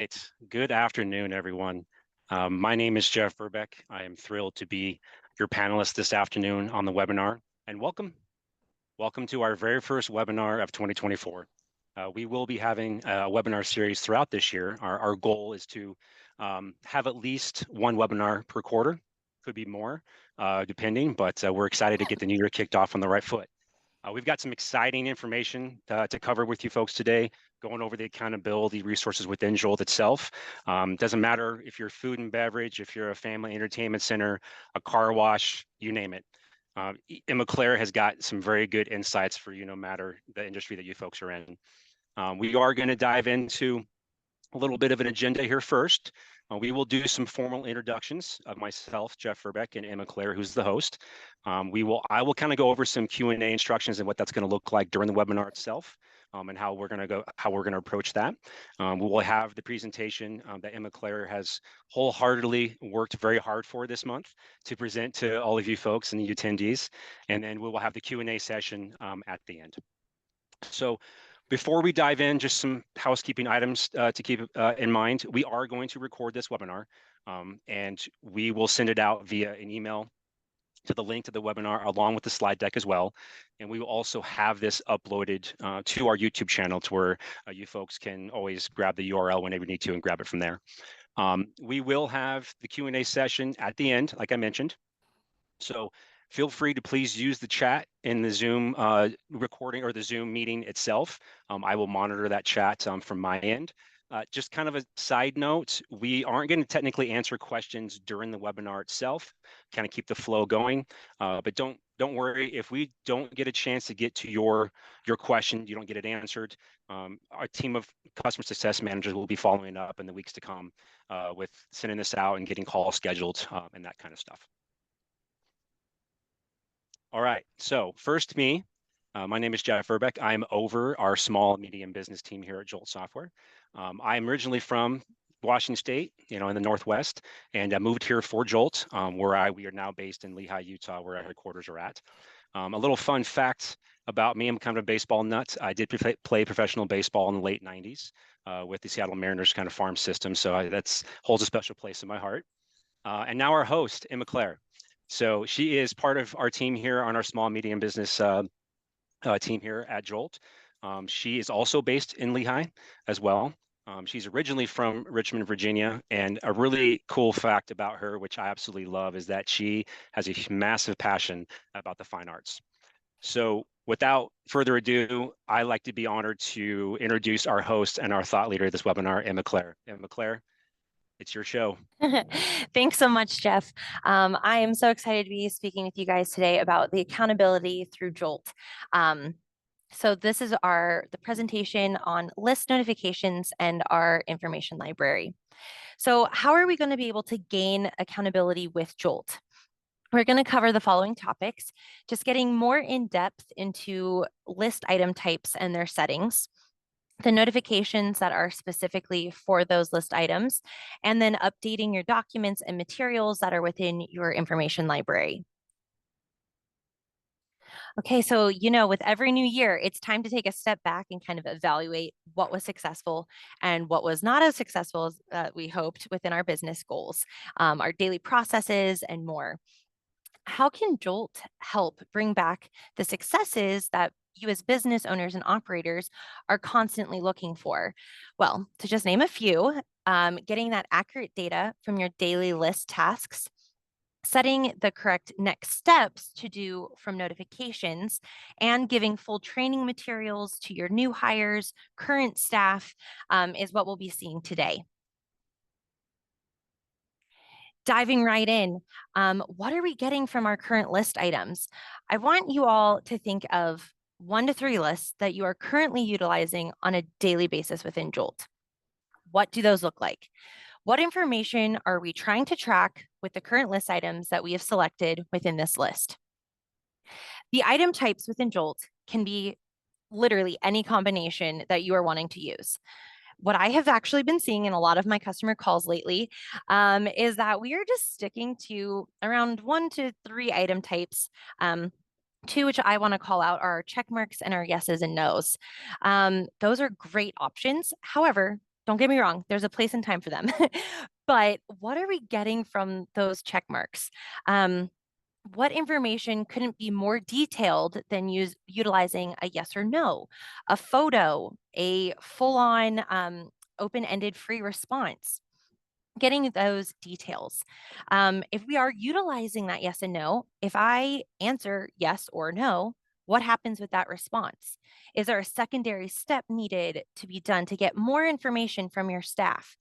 It's good afternoon, everyone. My name is Jeff Verbeck. I am thrilled to be your panelist this afternoon on the webinar, and welcome. Welcome to our very first webinar of 2024. We will be having a webinar series throughout this year. Our goal is to have at least one webinar per quarter, could be more, depending, but we're excited to get the new year kicked off on the right foot. We've got some exciting information to cover with you folks today, going over the accountability resources within Jolt itself. Doesn't matter if you're food and beverage, if you're a family entertainment center, a car wash, you name it. Emma Claire has got some very good insights for you, no matter the industry that you folks are in. We are going to dive into a little bit of an agenda here first. We will do some formal introductions of myself, Jeff Verbeck, and Emma Claire, who's the host. I will kind of go over some Q&A instructions and what that's going to look like during the webinar itself, and how we're going to approach that. We will have the presentation that Emma Claire has wholeheartedly worked very hard for this month to present to all of you folks and the attendees, and then we will have the Q&A session at the end. So before we dive in, just some housekeeping items to keep in mind. We are going to record this webinar, and we will send it out via an email to the link to the webinar along with the slide deck as well. And we will also have this uploaded to our YouTube channel to where you folks can always grab the URL whenever you need to and grab it from there. We will have the Q&A session at the end, like I mentioned. So feel free to please use the chat in the Zoom recording or the Zoom meeting itself. I will monitor that chat from my end. Just kind of a side note, we aren't going to technically answer questions during the webinar itself, kind of keep the flow going. But don't worry if we don't get a chance to get to your question, you don't get it answered. Our team of customer success managers will be following up in the weeks to come with sending this out and getting calls scheduled and that kind of stuff. All right, so first me, my name is Jeff Verbeck. I'm over our small medium business team here at Jolt Software. I'm originally from Washington State, in the Northwest, and I moved here for Jolt, where we are now based in Lehi, Utah, where our headquarters are at. A little fun fact about me, I'm kind of a baseball nut. I did play professional baseball in the late 90s with the Seattle Mariners kind of farm system, so that holds a special place in my heart. And now our host, Emma Claire. So she is part of our team here on our small medium business team here at Jolt. She is also based in Lehi as well. She's originally from Richmond, Virginia, and a really cool fact about her, which I absolutely love, is that she has a massive passion about the fine arts. So without further ado, I like to be honored to introduce our host and our thought leader of this webinar, Emma Claire. Emma Claire, it's your show. Thanks so much, Jeff. I am so excited to be speaking with you guys today about the accountability through Jolt. So this is the presentation on list notifications and our information library. So how are we going to be able to gain accountability with Jolt? We're going to cover the following topics, just getting more in depth into list item types and their settings, the notifications that are specifically for those list items, and then updating your documents and materials that are within your information library. Okay, so, with every new year, it's time to take a step back and kind of evaluate what was successful and what was not as successful as we hoped within our business goals, our daily processes, and more. How can Jolt help bring back the successes that you as business owners and operators are constantly looking for? Well, to just name a few, getting that accurate data from your daily list tasks, setting the correct next steps to do from notifications, and giving full training materials to your new hires, current staff, is what we'll be seeing today. Diving right in, what are we getting from our current list items? I want you all to think of 1 to 3 lists that you are currently utilizing on a daily basis within Jolt. What do those look like? What information are we trying to track with the current list items that we have selected within this list? The item types within Jolt can be literally any combination that you are wanting to use. What I have actually been seeing in a lot of my customer calls lately is that we are just sticking to around 1 to 3 item types. 2, which I want to call out, are our check marks and our yeses and nos. Those are great options. However, Don't get me wrong, there's a place and time for them. But what are we getting from those check marks? What information couldn't be more detailed than utilizing a yes or no, a photo, a full-on open-ended free response? Getting those details. If we are utilizing that yes and no, if I answer yes or no, what happens with that response? Is there a secondary step needed to be done to get more information from your staff?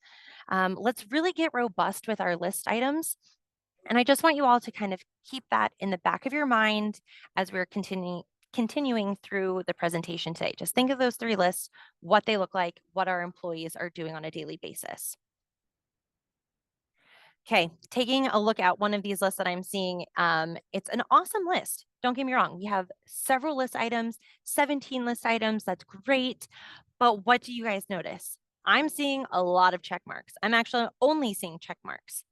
Let's really get robust with our list items. And I just want you all to kind of keep that in the back of your mind as we're continuing through the presentation today. Just think of those three lists, what they look like, what our employees are doing on a daily basis. Okay, taking a look at one of these lists that I'm seeing, it's an awesome list. Don't get me wrong, we have several list items, 17 list items, that's great. But what do you guys notice? I'm seeing a lot of check marks. I'm actually only seeing check marks.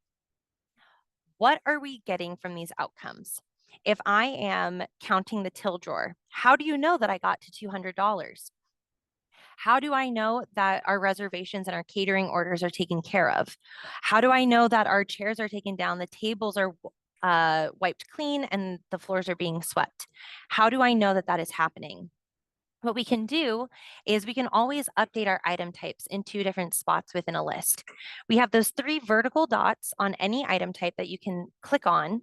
What are we getting from these outcomes? If I am counting the till drawer, how do you know that I got to $200? How do I know that our reservations and our catering orders are taken care of? How do I know that our chairs are taken down, the tables are wiped clean, and the floors are being swept? How do I know that that is happening? What we can do is we can always update our item types in two different spots within a list. We have those three vertical dots on any item type that you can click on.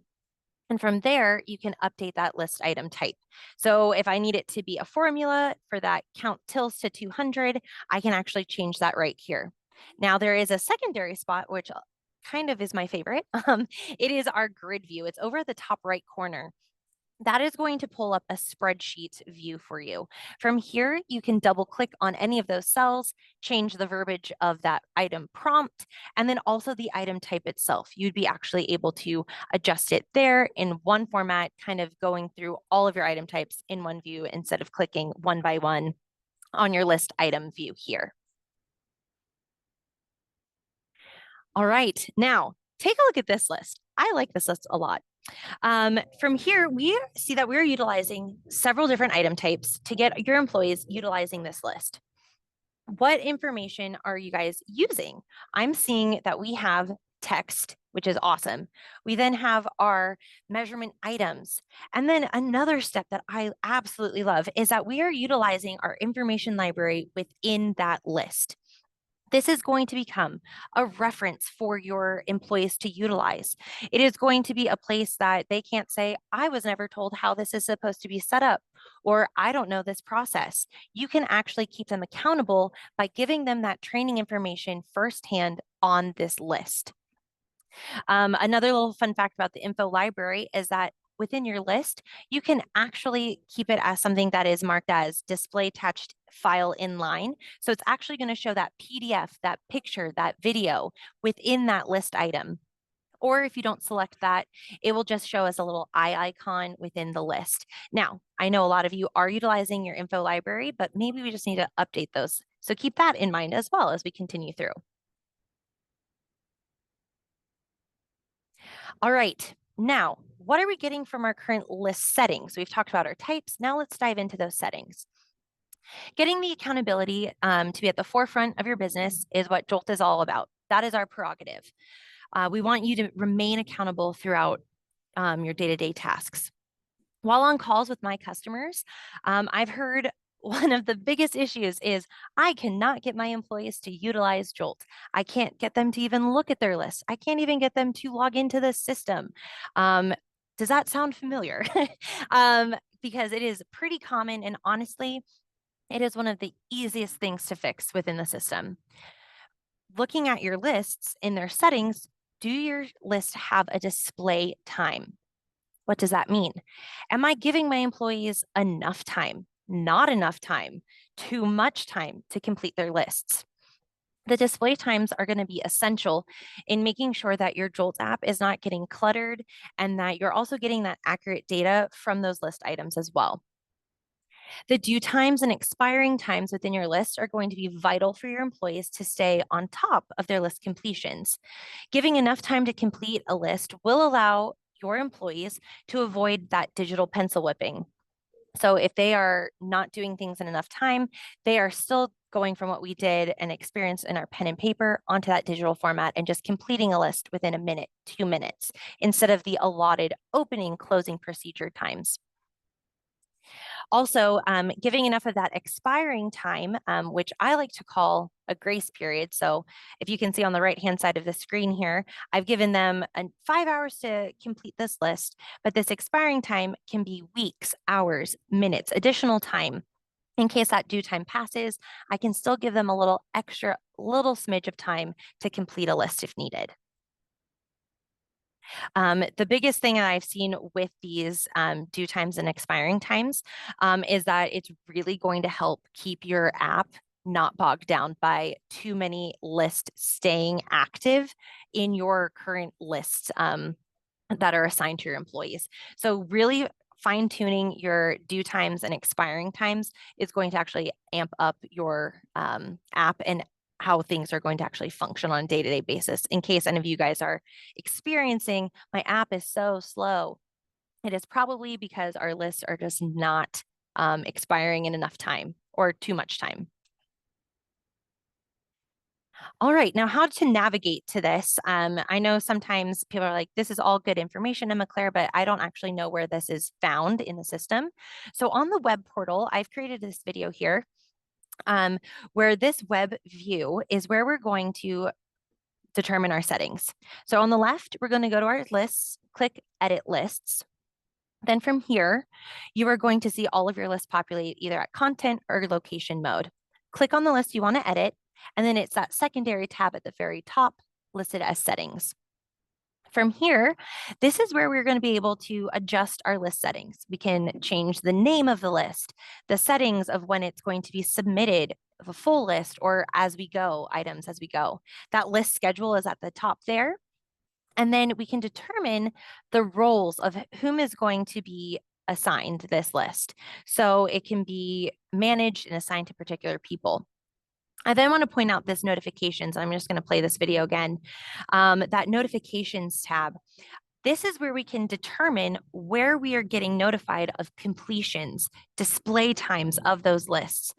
And from there, you can update that list item type. So if I need it to be a formula for that count tills to 200, I can actually change that right here. Now there is a secondary spot, which kind of is my favorite. It is our grid view. It's over at the top right corner. That is going to pull up a spreadsheet view for you. From here, you can double click on any of those cells, change the verbiage of that item prompt, and then also the item type itself. You'd be actually able to adjust it there in one format, kind of going through all of your item types in one view instead of clicking one by one on your list item view here. All right, now take a look at this list. I like this list a lot. From here, we see that we're utilizing several different item types to get your employees utilizing this list. What information are you guys using? I'm seeing that we have text, which is awesome. We then have our measurement items. And then another step that I absolutely love is that we are utilizing our information library within that list. This is going to become a reference for your employees to utilize. It is going to be a place that they can't say, I was never told how this is supposed to be set up, or I don't know this process. You can actually keep them accountable by giving them that training information firsthand on this list. Another little fun fact about the info library is that within your list, you can actually keep it as something that is marked as display attached file inline. So it's actually going to show that PDF, that picture, that video within that list item. Or if you don't select that, it will just show as a little eye icon within the list. Now, I know a lot of you are utilizing your info library, but maybe we just need to update those. So keep that in mind as well as we continue through. All right, now, what are we getting from our current list settings? We've talked about our types. Now let's dive into those settings. Getting the accountability to be at the forefront of your business is what Jolt is all about. That is our prerogative. We want you to remain accountable throughout your day-to-day tasks. While on calls with my customers, I've heard one of the biggest issues is I cannot get my employees to utilize Jolt. I can't get them to even look at their list. I can't even get them to log into the system. Does that sound familiar? Because it is pretty common, and honestly, it is one of the easiest things to fix within the system. Looking at your lists in their settings, do your list have a display time? What does that mean? Am I giving my employees enough time, not enough time, too much time to complete their lists? The display times are going to be essential in making sure that your Jolt app is not getting cluttered and that you're also getting that accurate data from those list items as well. The due times and expiring times within your list are going to be vital for your employees to stay on top of their list completions. Giving enough time to complete a list will allow your employees to avoid that digital pencil whipping. So if they are not doing things in enough time, they are still going from what we did and experienced in our pen and paper onto that digital format and just completing a list within a minute, 2 minutes, instead of the allotted opening closing procedure times. Also, giving enough of that expiring time, which I like to call a grace period. So if you can see on the right-hand side of the screen here, I've given them 5 hours to complete this list, but this expiring time can be weeks, hours, minutes, additional time. In case that due time passes, I can still give them a little extra, little smidge of time to complete a list if needed. The biggest thing that I've seen with these due times and expiring times is that it's really going to help keep your app not bogged down by too many lists staying active in your current lists that are assigned to your employees. So really fine tuning your due times and expiring times is going to actually amp up your app and how things are going to actually function on a day-to-day basis. In case any of you guys are experiencing, my app is so slow, it is probably because our lists are just not expiring in enough time or too much time. All right, now how to navigate to this. I know sometimes people are like, this is all good information, Emma Claire, but I don't actually know where this is found in the system. So on the web portal, I've created this video here where this web view is where we're going to determine our settings. So on the left, we're going to go to our lists, click edit lists. Then from here, you are going to see all of your lists populate either at content or location mode. Click on the list you want to edit, and then it's that secondary tab at the very top listed as settings. From here, this is where we're going to be able to adjust our list settings. We can change the name of the list, the settings of when it's going to be submitted, of a full list, or as we go, items as we go. That list schedule is at the top there. And then we can determine the roles of whom is going to be assigned this list. So it can be managed and assigned to particular people. I then want to point out this notifications. I'm just going to play this video again. That notifications tab. This is where we can determine where we are getting notified of completions, display times of those lists.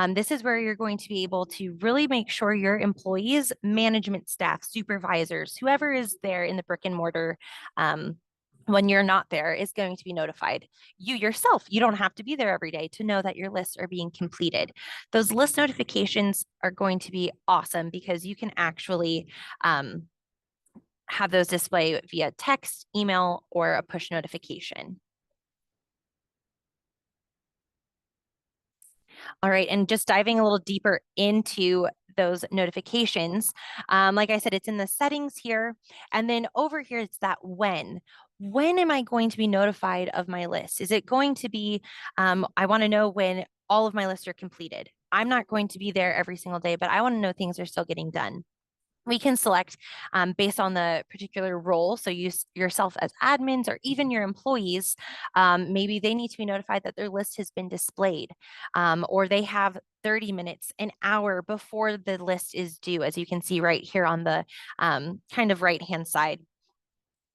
This is where you're going to be able to really make sure your employees, management staff, supervisors, whoever is there in the brick and mortar when you're not there is going to be notified. You yourself, you don't have to be there every day to know that your lists are being completed. Those list notifications are going to be awesome because you can actually have those display via text, email, or a push notification. All right, and just diving a little deeper into those notifications. Like I said, it's in the settings here. And then over here, it's that when. When am I going to be notified of my list? Is it going to be, I want to know when all of my lists are completed. I'm not going to be there every single day, but I want to know things are still getting done. We can select based on the particular role. So you yourself as admins or even your employees, maybe they need to be notified that their list has been displayed or they have 30 minutes, an hour before the list is due, as you can see right here on the kind of right-hand side.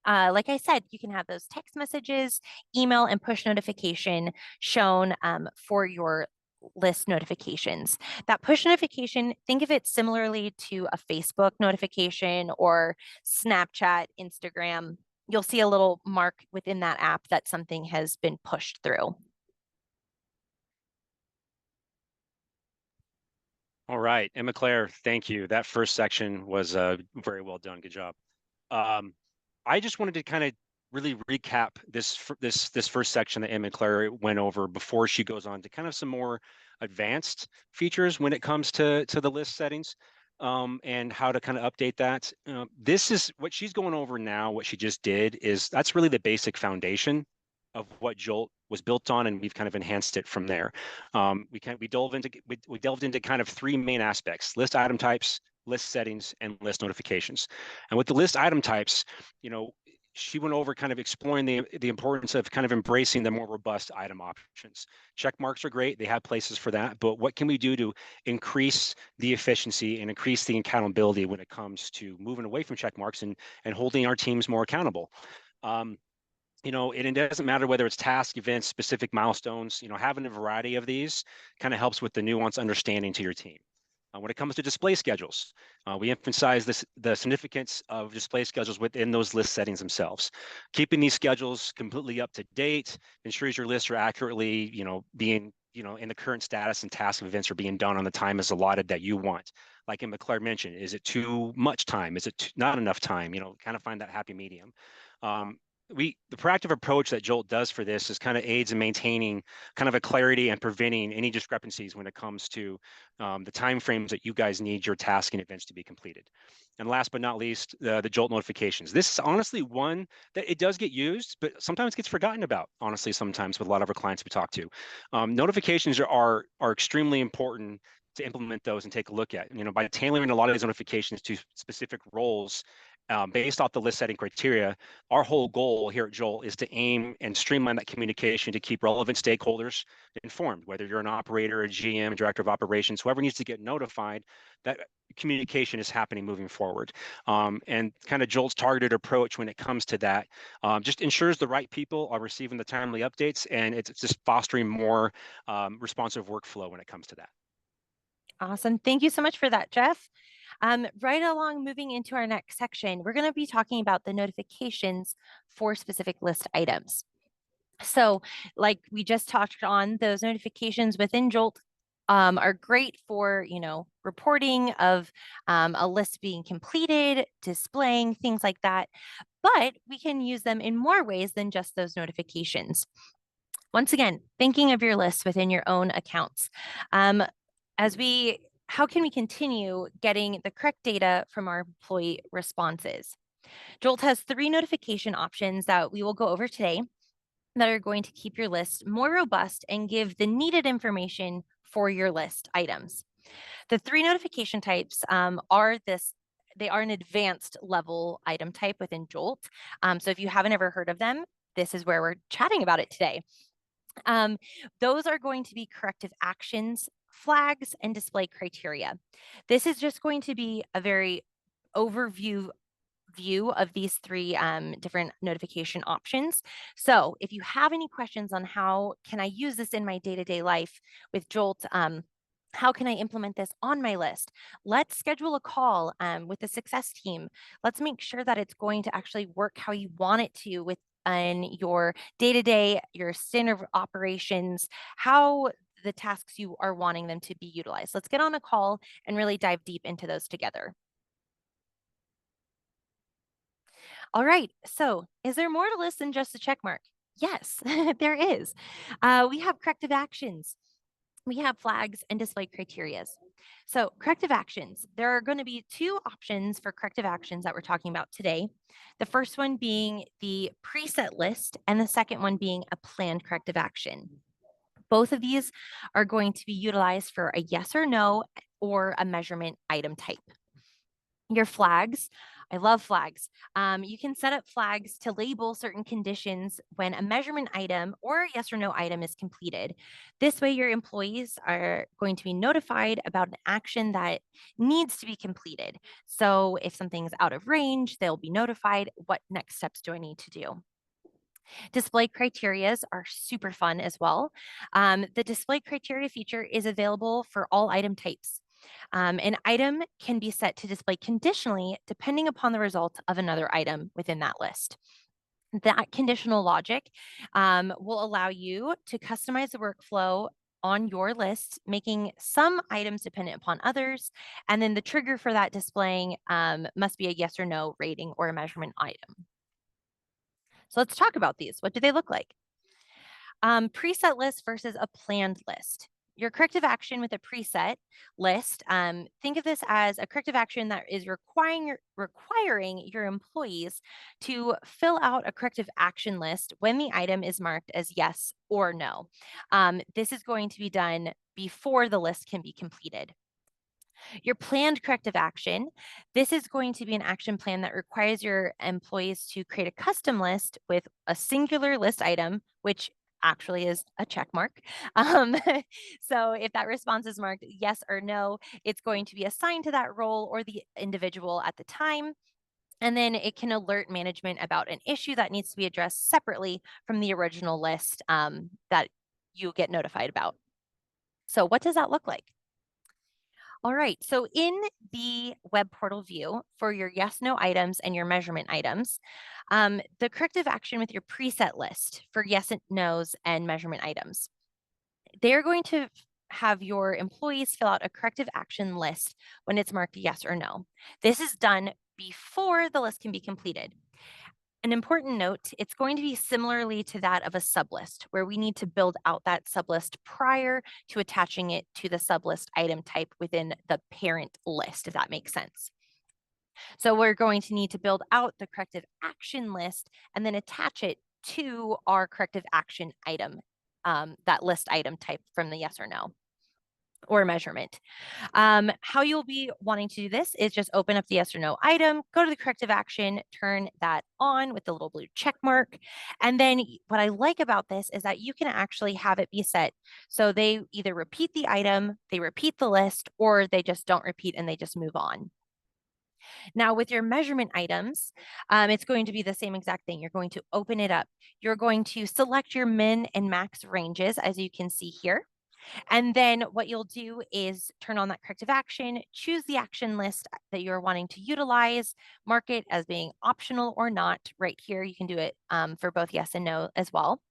Like I said, you can have those text messages, email, and push notification shown for your list notifications. That push notification, think of it similarly to a Facebook notification or Snapchat, Instagram. You'll see a little mark within that app that something has been pushed through. All right, Emma Claire, thank you. That first section was very well done. Good job. I just wanted to kind of really recap this first section that Emma Claire went over before she goes on to kind of some more advanced features when it comes to the list settings and how to kind of update that. This is what she's going over now. What she just did is that's really the basic foundation of what Jolt was built on, and we've kind of enhanced it from there. We delved into kind of three main aspects: list item types, list settings, and list notifications. And with the list item types, she went over kind of exploring the importance of kind of embracing the more robust item options. Check marks are great. They have places for that. But what can we do to increase the efficiency and increase the accountability when it comes to moving away from check marks and holding our teams more accountable? And it doesn't matter whether it's task, events, specific milestones, having a variety of these kind of helps with the nuanced understanding to your team. When it comes to display schedules, we emphasize the significance of display schedules within those list settings themselves. Keeping these schedules completely up to date ensures your lists are accurately, being, in the current status and task of events are being done on the time is allotted that you want. Like McClare mentioned, is it too much time? Is it not enough time? Kind of find that happy medium. The proactive approach that Jolt does for this is kind of aids in maintaining kind of a clarity and preventing any discrepancies when it comes to the timeframes that you guys need your task and events to be completed. And last but not least, the Jolt notifications. This is honestly one that it does get used, but sometimes gets forgotten about, honestly, sometimes with a lot of our clients we talk to. Notifications are extremely important to implement those and take a look at. By tailoring a lot of these notifications to specific roles based off the list setting criteria, our whole goal here at Jolt is to aim and streamline that communication to keep relevant stakeholders informed, whether you're an operator, a GM, director of operations, whoever needs to get notified, that communication is happening moving forward. And kind of Jolt's targeted approach when it comes to that just ensures the right people are receiving the timely updates, and it's just fostering more responsive workflow when it comes to that. Awesome. Thank you so much for that, Jeff. Right along, moving into our next section, we're going to be talking about the notifications for specific list items. So, like we just talked on, those notifications within Jolt are great for, reporting of a list being completed, displaying, things like that. But we can use them in more ways than just those notifications. Once again, thinking of your lists within your own accounts. How can we continue getting the correct data from our employee responses? Jolt has 3 notification options that we will go over today that are going to keep your list more robust and give the needed information for your list items. The 3 notification types they are an advanced level item type within Jolt. So if you haven't ever heard of them, this is where we're chatting about it today. Those are going to be corrective actions, flags, and display criteria. This is just going to be a very overview view of these 3 different notification options. So if you have any questions on how can I use this in my day-to-day life with Jolt, how can I implement this on my list? Let's schedule a call with the success team. Let's make sure that it's going to actually work how you want it to within your day-to-day, your standard operations, how the tasks you are wanting them to be utilized. Let's get on a call and really dive deep into those together. All right, so is there more to list than just a check mark? Yes, there is. We have corrective actions. We have flags and display criterias. So corrective actions, there are going to be 2 options for corrective actions that we're talking about today. The first one being the preset list and the second one being a planned corrective action. Both of these are going to be utilized for a yes or no or a measurement item type. Your flags, I love flags. You can set up flags to label certain conditions when a measurement item or a yes or no item is completed. This way, your employees are going to be notified about an action that needs to be completed. So if something's out of range, they'll be notified, what next steps do I need to do? Display criterias are super fun as well. The display criteria feature is available for all item types. An item can be set to display conditionally depending upon the result of another item within that list. That conditional logic will allow you to customize the workflow on your list, making some items dependent upon others. And then the trigger for that displaying must be a yes or no rating or a measurement item. So let's talk about these. What do they look like? Preset list versus a planned list. Your corrective action with a preset list, think of this as a corrective action that is requiring your employees to fill out a corrective action list when the item is marked as yes or no. This is going to be done before the list can be completed. Your planned corrective action, this is going to be an action plan that requires your employees to create a custom list with a singular list item, which actually is a check mark. So if that response is marked yes or no, it's going to be assigned to that role or the individual at the time. And then it can alert management about an issue that needs to be addressed separately from the original list that you get notified about. So what does that look like? All right, so in the web portal view for your yes, no items and your measurement items, the corrective action with your preset list for yes and no's and measurement items, they're going to have your employees fill out a corrective action list when it's marked yes or no. This is done before the list can be completed. An important note, it's going to be similarly to that of a sublist, where we need to build out that sublist prior to attaching it to the sublist item type within the parent list, if that makes sense. So we're going to need to build out the corrective action list and then attach it to our corrective action item, that list item type from the yes or no or measurement. How you'll be wanting to do this is just open up the yes or no item, go to the corrective action, turn that on with the little blue check mark. And then what I like about this is that you can actually have it be set. So they either repeat the item, they repeat the list, or they just don't repeat and they just move on. Now with your measurement items, it's going to be the same exact thing. You're going to open it up. You're going to select your min and max ranges, as you can see here. And then what you'll do is turn on that corrective action, choose the action list that you're wanting to utilize, mark it as being optional or not. Right here, you can do it for both yes and no as well.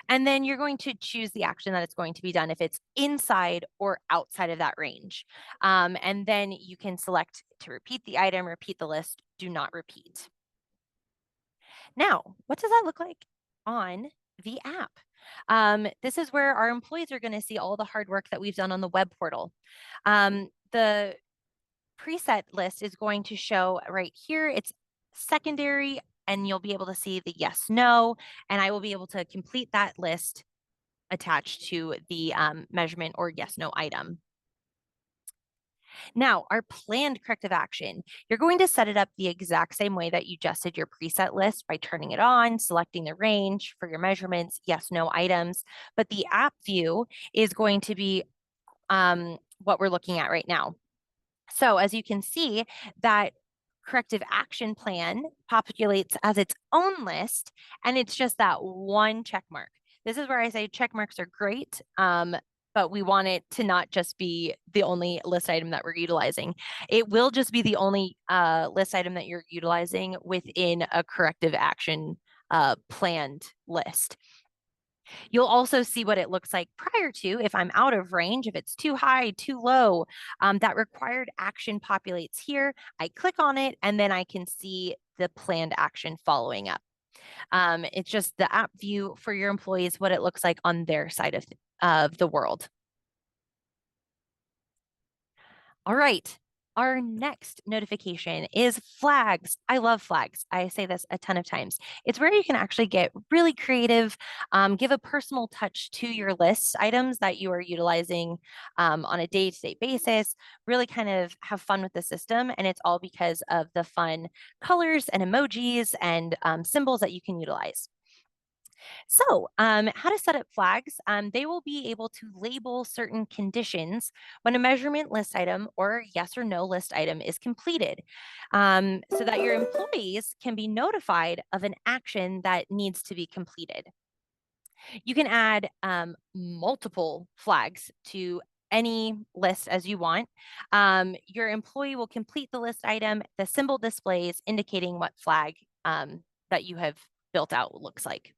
And then you're going to choose the action that it's going to be done if it's inside or outside of that range. And then you can select to repeat the item, repeat the list, do not repeat. Now, what does that look like on the app? This is where our employees are going to see all the hard work that we've done on the web portal. The preset list is going to show right here. It's secondary, and you'll be able to see the yes, no, and I will be able to complete that list attached to the measurement or yes, no item. Now, our planned corrective action, you're going to set it up the exact same way that you just did your preset list by turning it on, selecting the range for your measurements, yes, no items. But the app view is going to be what we're looking at right now. So as you can see, that corrective action plan populates as its own list, and it's just that one check mark. This is where I say check marks are great, but we want it to not just be the only list item that we're utilizing. It will just be the only list item that you're utilizing within a corrective action planned list. You'll also see what it looks like prior to if I'm out of range, if it's too high, too low. That required action populates here. I click on it, and then I can see the planned action following up. It's just the app view for your employees, what it looks like on their side of the world. All right. Our next notification is flags. I love flags. I say this a ton of times. It's where you can actually get really creative, give a personal touch to your list items that you are utilizing on a day-to-day basis, really kind of have fun with the system. And it's all because of the fun colors and emojis and symbols that you can utilize. So, how to set up flags? They will be able to label certain conditions when a measurement list item or yes or no list item is completed, so that your employees can be notified of an action that needs to be completed. You can add multiple flags to any list as you want. Your employee will complete the list item. The symbol displays indicating what flag that you have built out looks like.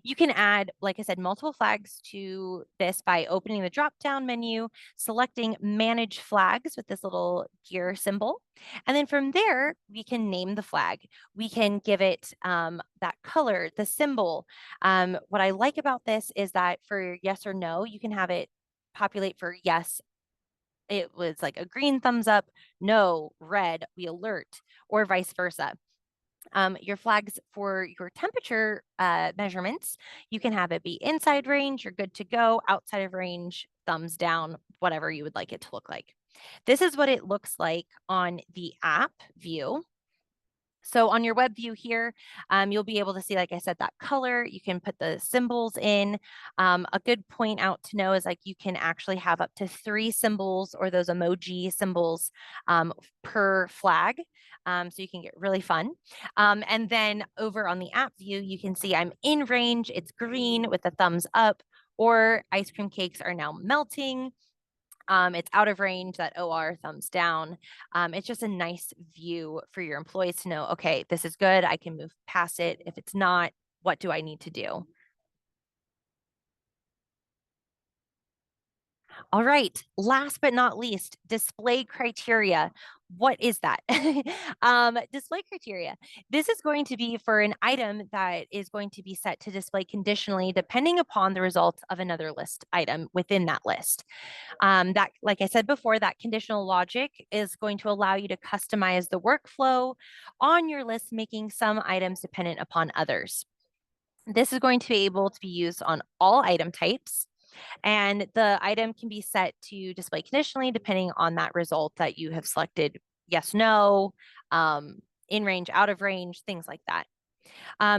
You can add, like I said, multiple flags to this by opening the drop-down menu, selecting Manage Flags with this little gear symbol. And then from there, we can name the flag. We can give it that color, the symbol. What I like about this is that for yes or no, you can have it populate for yes. It was like a green thumbs up, no, red, we alert, or vice versa. Your flags for your temperature measurements, you can have it be inside range, you're good to go, outside of range, thumbs down, whatever you would like it to look like. This is what it looks like on the app view. So on your web view here, you'll be able to see, like I said, that color. You can put the symbols in. A good point out to know is like you can actually have up to 3 symbols or those emoji symbols per flag. So you can get really fun. And then over on the app view, you can see I'm in range. It's green with a thumbs up, or ice cream cakes are now melting. It's out of range, that OR thumbs down. It's just a nice view for your employees to know, okay, this is good. I can move past it. If it's not, what do I need to do? All right. Last but not least, display criteria. What is that? Display criteria. This is going to be for an item that is going to be set to display conditionally depending upon the results of another list item within that list. That, like I said before, that conditional logic is going to allow you to customize the workflow on your list, making some items dependent upon others. This is going to be able to be used on all item types, and the item can be set to display conditionally depending on that result that you have selected, yes, no, in range, out of range, things like that.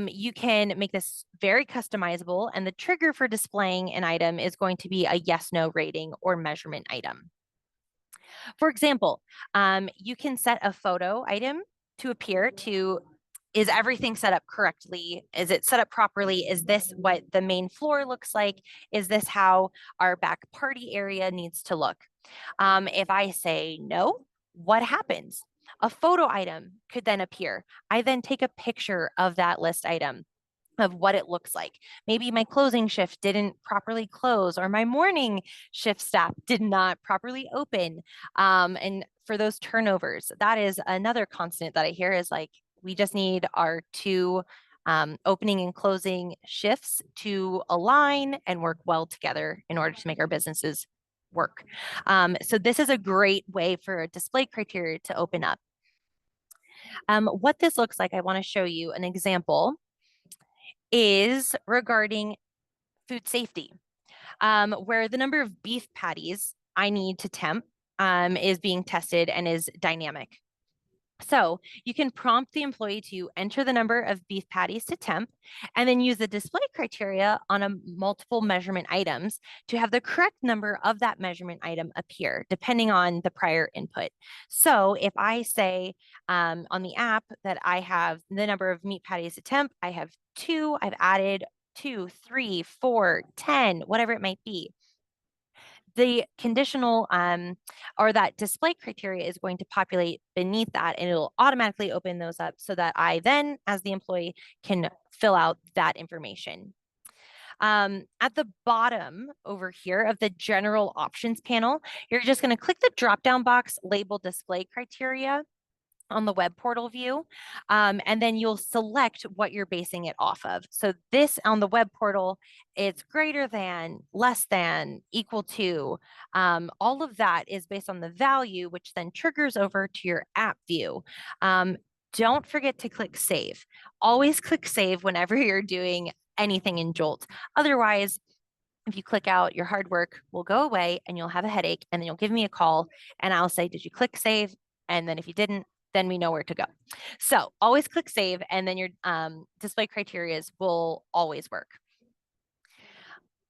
You can make this very customizable, and the trigger for displaying an item is going to be a yes, no rating or measurement item. For example, you can set a photo item to appear to, is everything set up correctly? Is it set up properly? Is this what the main floor looks like? Is this how our back party area needs to look? If I say no, what happens? A photo item could then appear. I then take a picture of that list item, of what it looks like. Maybe my closing shift didn't properly close, or my morning shift staff did not properly open. And for those turnovers, that is another constant that I hear is like, we just need our 2 opening and closing shifts to align and work well together in order to make our businesses work. So this is a great way for a display criteria to open up. What this looks like, I want to show you an example, is regarding food safety, where the number of beef patties I need to temp is being tested and is dynamic. So you can prompt the employee to enter the number of beef patties to temp, and then use the display criteria on a multiple measurement items to have the correct number of that measurement item appear, depending on the prior input. So if I say on the app that I have the number of meat patties to temp, I have 2, I've added 2, 3, 4, 10, whatever it might be. The conditional or that display criteria is going to populate beneath that, and it'll automatically open those up so that I then, as the employee, can fill out that information. At the bottom over here of the general options panel, you're just going to click the drop down box labeled display criteria on the web portal view, and then you'll select what you're basing it off of. So this on the web portal, it's greater than, less than, equal to. All of that is based on the value, which then triggers over to your app view. Don't forget to click save. Always click save whenever you're doing anything in Jolt. Otherwise, if you click out, your hard work will go away and you'll have a headache, and then you'll give me a call and I'll say, did you click save? And then if you didn't, then we know where to go. So always click save, and then your display criteria will always work.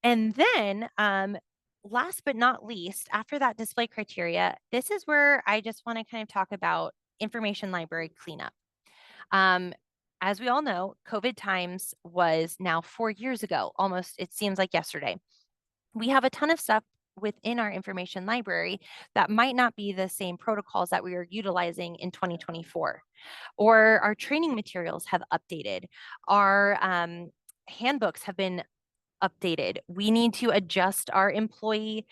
And then last but not least, after that display criteria, this is where I just want to kind of talk about information library cleanup. As we all know, COVID times was now 4 years ago, almost, it seems like yesterday. We have a ton of stuff within our information library that might not be the same protocols that we are utilizing in 2024, or our training materials have updated, our handbooks have been updated. We need to adjust our employee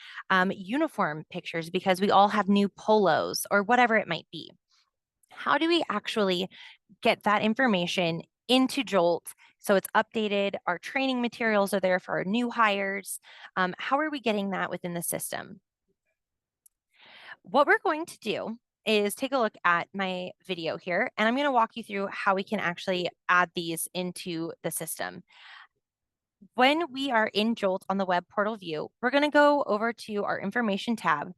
uniform pictures because we all have new polos or whatever it might be. How do we actually get that information into Jolt so it's updated? Our training materials are there for our new hires. How are we getting that within the system? What we're going to do is take a look at my video here, and I'm going to walk you through how we can actually add these into the system. When we are in Jolt on the web portal view, we're going to go over to our information tab,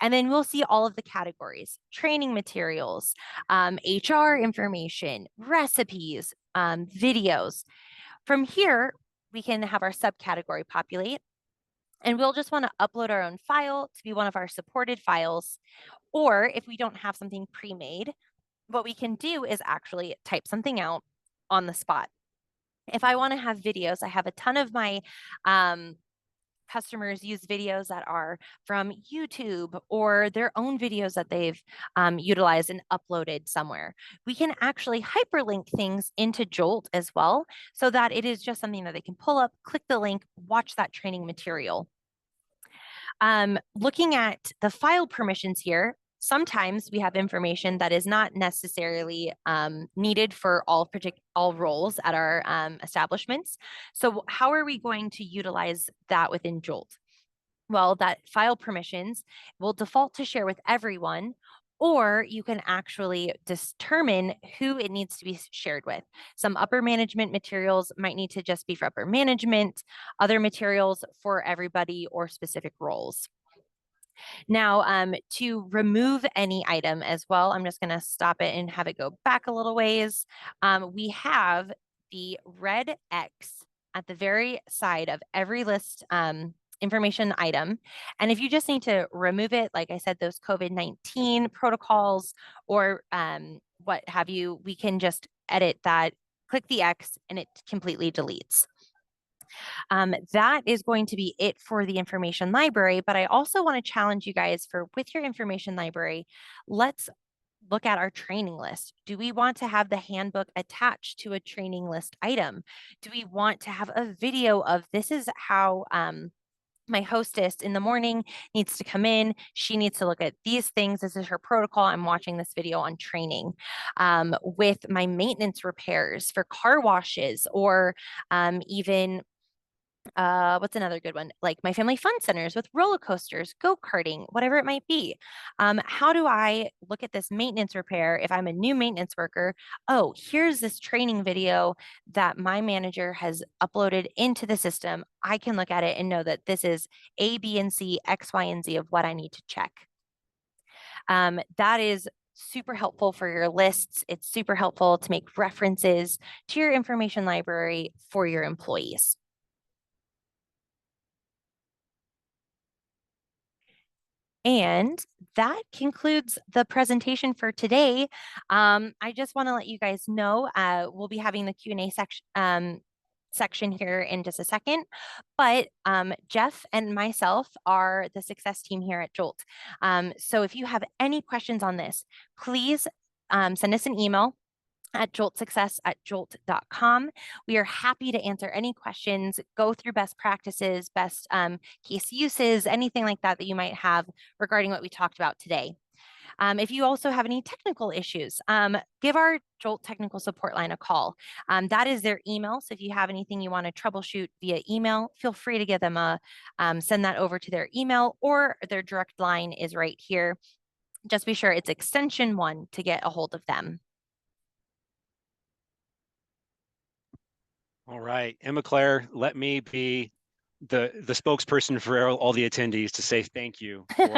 And then we'll see all of the categories: training materials, HR information, recipes, videos. From here, we can have our subcategory populate, and we'll just want to upload our own file to be one of our supported files. Or if we don't have something pre-made, what we can do is actually type something out on the spot. If I want to have videos, I have a ton of my customers use videos that are from YouTube or their own videos that they've utilized and uploaded somewhere. We can actually hyperlink things into Jolt as well, so that it is just something that they can pull up, click the link, watch that training material. Looking at the file permissions here, sometimes we have information that is not necessarily needed for all roles at our establishments. So how are we going to utilize that within Jolt? Well, that file permissions will default to share with everyone, or you can actually determine who it needs to be shared with. Some upper management materials might need to just be for upper management, other materials for everybody or specific roles. Now, to remove any item as well, I'm just going to stop it and have it go back a little ways. We have the red X at the very side of every list information item. And if you just need to remove it, like I said, those COVID-19 protocols or what have you, we can just edit that, click the X, and it completely deletes. That is going to be it for the information library, but I also want to challenge you guys for with your information library, let's look at our training list. Do we want to have the handbook attached to a training list item? Do we want to have a video of this is how my hostess in the morning needs to come in. She needs to look at these things. This is her protocol. I'm watching this video on training. With my maintenance repairs for car washes or even what's another good one? Like my family fun centers with roller coasters, go-karting, whatever it might be. How do I look at this maintenance repair if I'm a new maintenance worker? Oh, here's this training video that my manager has uploaded into the system. I can look at it and know that this is A, B, and C, X, Y, and Z of what I need to check. That is super helpful for your lists. It's super helpful to make references to your information library for your employees. And that concludes the presentation for today. I just want to let you guys know we'll be having the Q&A section here in just a second, but Jeff and myself are the success team here at Jolt. So if you have any questions on this, please send us an email at joltsuccess@jolt.com. We are happy to answer any questions, go through best practices, best case uses, anything like that that you might have regarding what we talked about today. If you also have any technical issues, give our Jolt technical support line a call. That is their email. So if you have anything you want to troubleshoot via email, feel free to give them send that over to their email, or their direct line is right here. Just be sure it's extension 1 to get a hold of them. All right, Emma Claire, let me be the spokesperson for all the attendees to say thank you for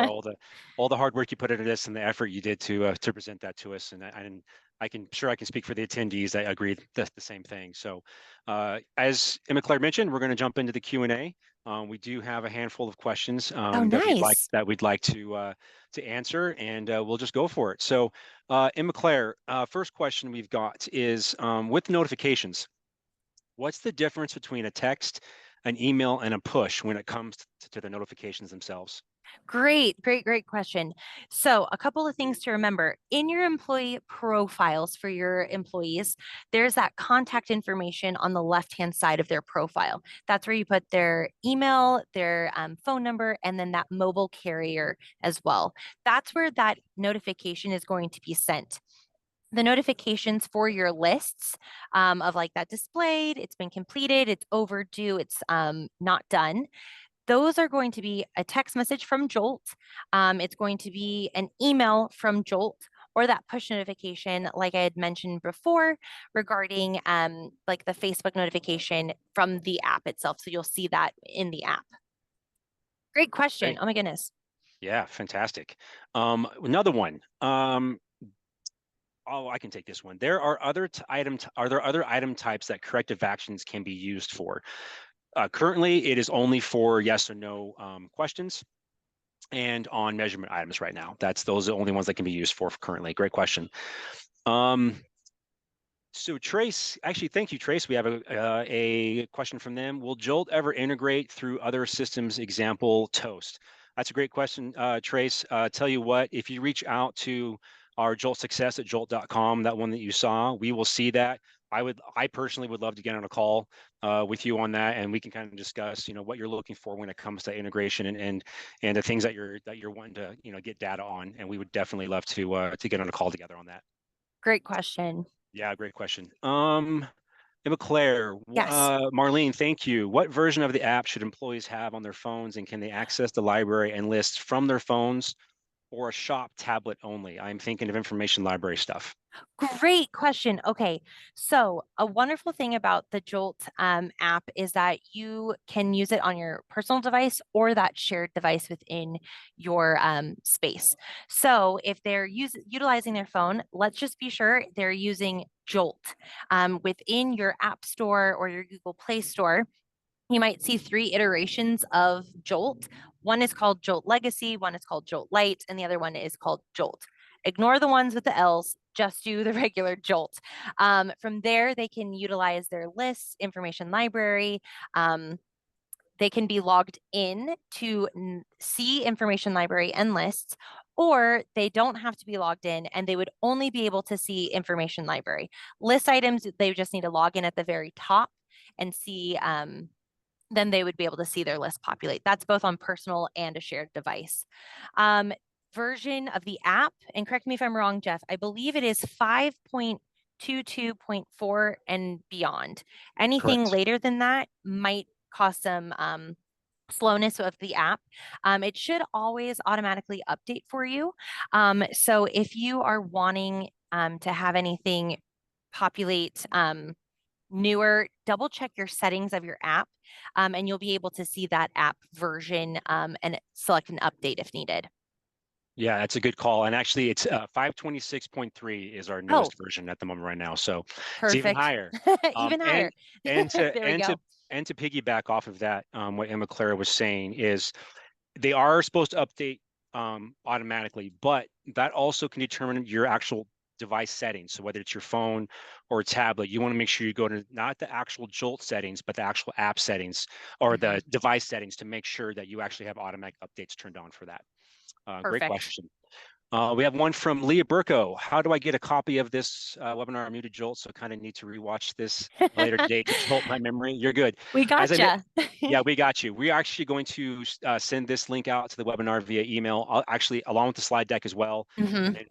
all the hard work you put into this and the effort you did to present that to us. And I can speak for the attendees. I agree that's the same thing. So as Emma Claire mentioned, we're going to jump into the Q&A. We do have a handful of questions Oh, nice. that we'd like to answer, and we'll just go for it. So Emma Claire, first question we've got is with notifications. What's the difference between a text, an email, and a push when it comes to the notifications themselves? Great question. So a couple of things to remember. In your employee profiles for your employees, there's that contact information on the left-hand side of their profile. That's where you put their email, their phone number, and then that mobile carrier as well. That's where that notification is going to be sent. The notifications for your lists of like that displayed, it's been completed, it's overdue, it's not done. Those are going to be a text message from Jolt. It's going to be an email from Jolt, or that push notification, like I had mentioned before, regarding like the Facebook notification from the app itself. So you'll see that in the app. Great question. Great. Oh my goodness. Yeah, fantastic. Another one. Oh, I can take this one. There are are there other item types that corrective actions can be used for? Currently, it is only for yes or no questions and on measurement items right now. Those are the only ones that can be used for currently. Great question. Um, So Trace, actually, thank you, Trace. We have a question from them. Will Jolt ever integrate through other systems, example, Toast? That's a great question, Trace. Tell you what, if you reach out to our Jolt Success at jolt.com, that one that you saw, we will see that. I personally would love to get on a call with you on that, and we can kind of discuss, what you're looking for when it comes to integration and the things that you're wanting to, get data on. And we would definitely love to get on a call together on that. Great question. Yeah, great question. Emma Claire, Yes. Marlene, thank you. What version of the app should employees have on their phones, and can they access the library and lists from their phones or a shop tablet only? I'm thinking of information library stuff. Great question. Okay, so a wonderful thing about the Jolt app is that you can use it on your personal device or that shared device within your space. So if they're utilizing their phone, let's just be sure they're using Jolt within your App Store or your Google Play Store. You might see three iterations of Jolt. One is called Jolt Legacy, one is called Jolt Light, and the other one is called Jolt. Ignore the ones with the L's, just do the regular Jolt. From there, they can utilize their lists, information library. They can be logged in to see information library and lists, or they don't have to be logged in and they would only be able to see information library. List items, they just need to log in at the very top and see then they would be able to see their list populate. That's both on personal and a shared device. Version of the app, and correct me if I'm wrong, Jeff, I believe it is 5.22.4 and beyond. Anything Correct. later than that might cause some slowness of the app. It should always automatically update for you. So if you are wanting to have anything populate newer, double check your settings of your app, and you'll be able to see that app version and select an update if needed. Yeah, that's a good call. And actually, it's 526.3 is our Oh, newest version at the moment right now. So it's even perfect. higher. Um, Even and higher. and to There we and to go. and to piggyback off of that, what Emma Clara was saying is they are supposed to update automatically, but that also can determine your actual device settings. So whether it's your phone or a tablet, you want to make sure you go to not the actual Jolt settings, but the actual app settings or Mhm. the device settings to make sure that you actually have automatic updates turned on for that. Great Perfect. question. We have one from Leah Burko. How do I get a copy of this webinar on Muted Jolt? So kind of need to rewatch this later today to jolt my memory. You're good. We As I gotcha. Yeah, we got you. We're actually going to send this link out to the webinar via email, actually along with the slide deck as well. Mhm. And then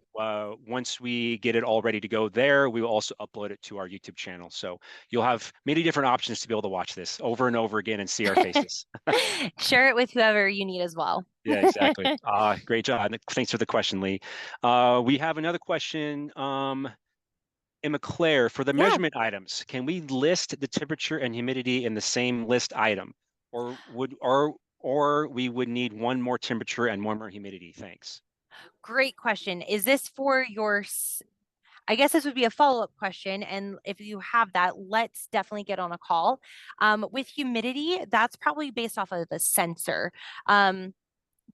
once we get it all ready to go there, we will also upload it to our YouTube channel. So you'll have many different options to be able to watch this over and over again and see our faces. Share it with whoever you need as well. Yeah, exactly. Great job. Thanks for the question, Lee. We have another question. Emma Claire, for the Yeah, measurement items, can we list the temperature and humidity in the same list item, or we would need one more temperature and one more humidity? Thanks. great question. Is this for your I guess this would be a follow-up question. And if you have that, let's definitely get on a call. With humidity, that's probably based off of a sensor.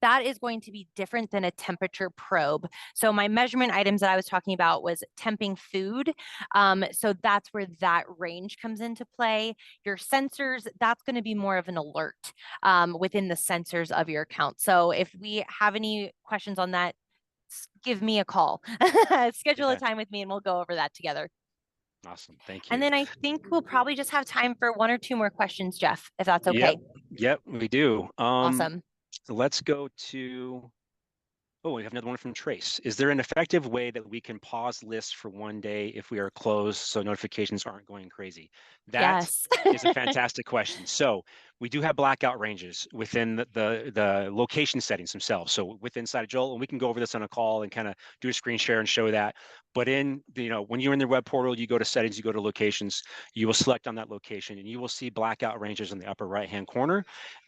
That is going to be different than a temperature probe. So my measurement items that I was talking about was temping food. So that's where that range comes into play. Your sensors, that's going to be more of an alert within the sensors of your account. So if we have any questions on that, give me a call. Schedule a Yeah, time with me and we'll go over that together. awesome. Thank And you. then I think we'll probably just have time for one or two more questions, Jeff, if that's Yep, okay. yep, we do. Awesome. Let's go to Oh, we have another one from Trace. Is there an effective way that we can pause lists for one day if we are closed so notifications aren't going crazy? That Yes. is a fantastic question. So we do have blackout ranges within the location settings themselves. So within inside of Jolt, and we can go over this on a call and kind of do a screen share and show that. But in when you're in the web portal, you go to settings, you go to locations, you will select on that location, and you will see blackout ranges in the upper right hand corner.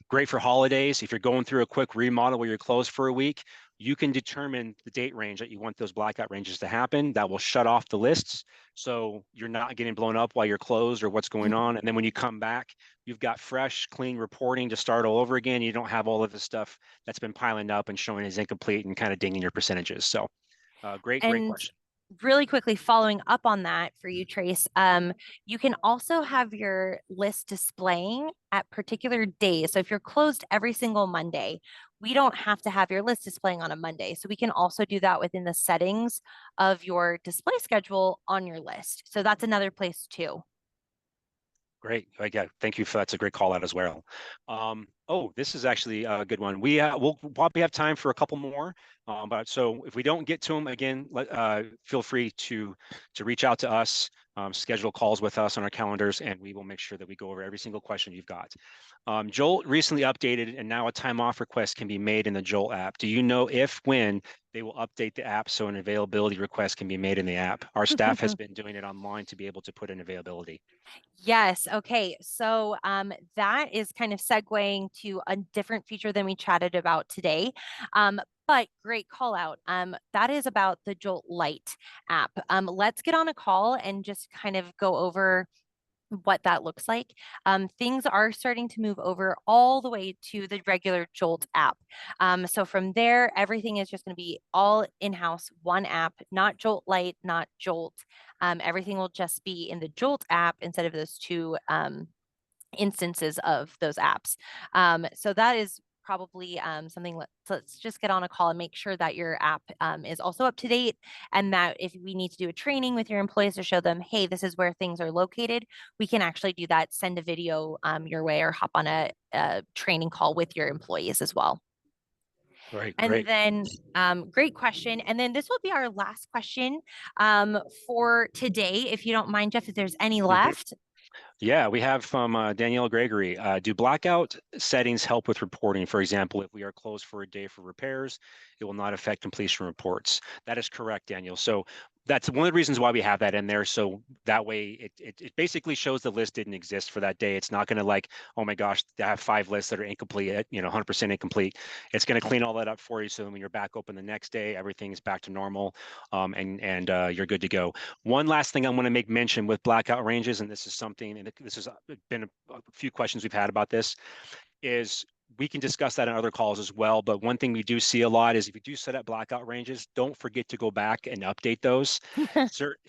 Great for holidays. If you're going through a quick remodel where you're closed for a week, you can determine the date range that you want those blackout ranges to happen. That will shut off the lists. So you're not getting blown up while you're closed or what's going on. And then when you come back, you've got fresh, clean reporting to start all over again. You don't have all of the stuff that's been piling up and showing as incomplete and kind of dinging your percentages. So great And question. really quickly following up on that for you, Trace, you can also have your list displaying at particular days. So if you're closed every single Monday, we don't have to have your list displaying on a Monday. So we can also do that within the settings of your display schedule on your list. So that's another place too. Great. Yeah, thank you for that's a great call out as well. Oh, this is actually a good one. We'll probably have time for a couple more, but so if we don't get to them again, feel free to reach out to us, schedule calls with us on our calendars, and we will make sure that we go over every single question you've got. Jolt recently updated, and now a time off request can be made in the Jolt app. Do you know if when they will update the app so an availability request can be made in the app? Our staff has been doing it online to be able to put in availability. Yes. Okay. So that is kind of segueing to a different feature than we chatted about today. But great call out. That is about the Jolt Light app. Let's get on a call and just kind of go over what that looks like. Things are starting to move over all the way to the regular Jolt app. So from there, everything is just going to be all in-house, one app, not Jolt Light, not Jolt. Everything will just be in the Jolt app instead of those two instances of those apps. So that is probably something let's just get on a call and make sure that your app is also up to date, and that if we need to do a training with your employees to show them, hey, this is where things are located, we can actually do that, send a video your way, or hop on a training call with your employees as well. Right, And great. then, great question. And then this will be our last question for today. If you don't mind, Jeff, if there's any Mhm. left. Yeah, we have from Danielle Gregory. Do blackout settings help with reporting? For example, if we are closed for a day for repairs, it will not affect completion reports. That is correct, Daniel. So that's one of the reasons why we have that in there. So that way it basically shows the list didn't exist for that day. It's not going to like, oh my gosh, I have 5 lists that are incomplete, 100% incomplete. It's going to clean all that up for you. So when you're back open the next day, everything's back to normal, and you're good to go. One last thing I want to make mention with blackout ranges, and this is something, and this has been a few questions we've had about this, is we can discuss that in other calls as well. But one thing we do see a lot is if you do set up blackout ranges, don't forget to go back and update those.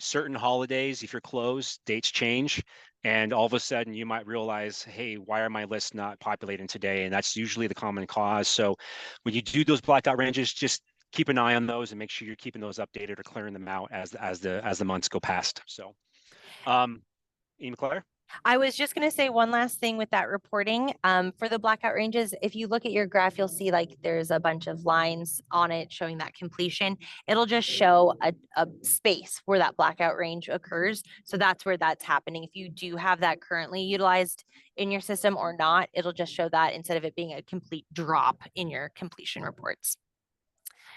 Certain holidays, if you're closed, dates change. And all of a sudden you might realize, hey, why are my lists not populating today? And that's usually the common cause. So when you do those blackout ranges, just keep an eye on those and make sure you're keeping those updated or clearing them out as the months go past. So Ian McClure? I was just going to say one last thing with that reporting. For the blackout ranges, if you look at your graph, you'll see like there's a bunch of lines on it showing that completion. It'll just show a space where that blackout range occurs. So that's where that's happening. If you do have that currently utilized in your system or not, it'll just show that instead of it being a complete drop in your completion reports.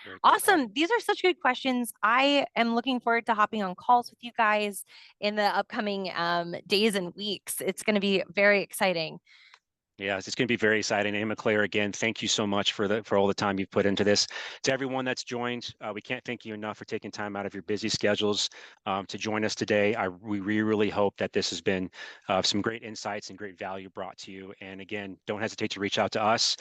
Very great call. Awesome. These are such good questions. I am looking forward to hopping on calls with you guys in the upcoming days and weeks. It's going to be very exciting. Yeah, it's going to be very exciting. Emma Claire, again, thank you so much for all the time you've put into this. To everyone that's joined, we can't thank you enough for taking time out of your busy schedules to join us today. We really hope that this has been some great insights and great value brought to you. And again, don't hesitate to reach out to us.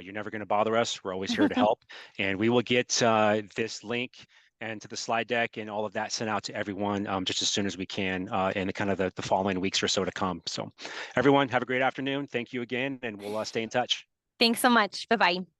You're never going to bother us. We're always here to help. And we will get this link and to the slide deck and all of that sent out to everyone just as soon as we can in the kind of the following weeks or so to come. So everyone have a great afternoon. Thank you again, and we'll stay in touch. Thanks so much. Bye bye.